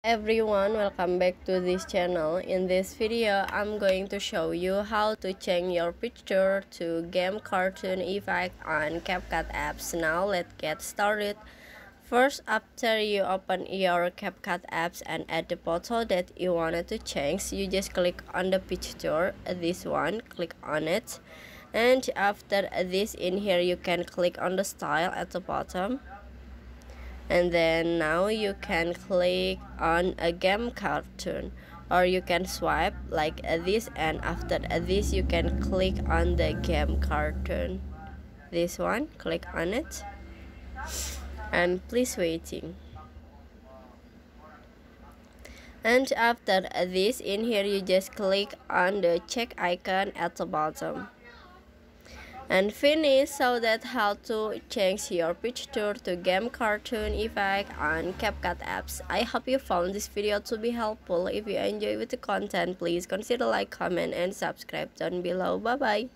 Everyone, welcome back to this channel. In this video I'm going to show you how to change your picture to game cartoon effect on CapCut apps. Now let's get started. First, after you open your CapCut apps and add the photo that you wanted to change, you just click on the picture, this one, click on it, and after this, in here you can click on the style at the bottom. And then now you can click on a game cartoon, or you can swipe like this, and after this you can click on the game cartoon, this one, click on it and please waiting. And after this, in here you just click on the check icon at the bottom and finish. So that's how to change your picture to game cartoon effect on CapCut apps. I hope you found this video to be helpful. If you enjoy with the content, please consider like, comment, and subscribe down below. Bye bye.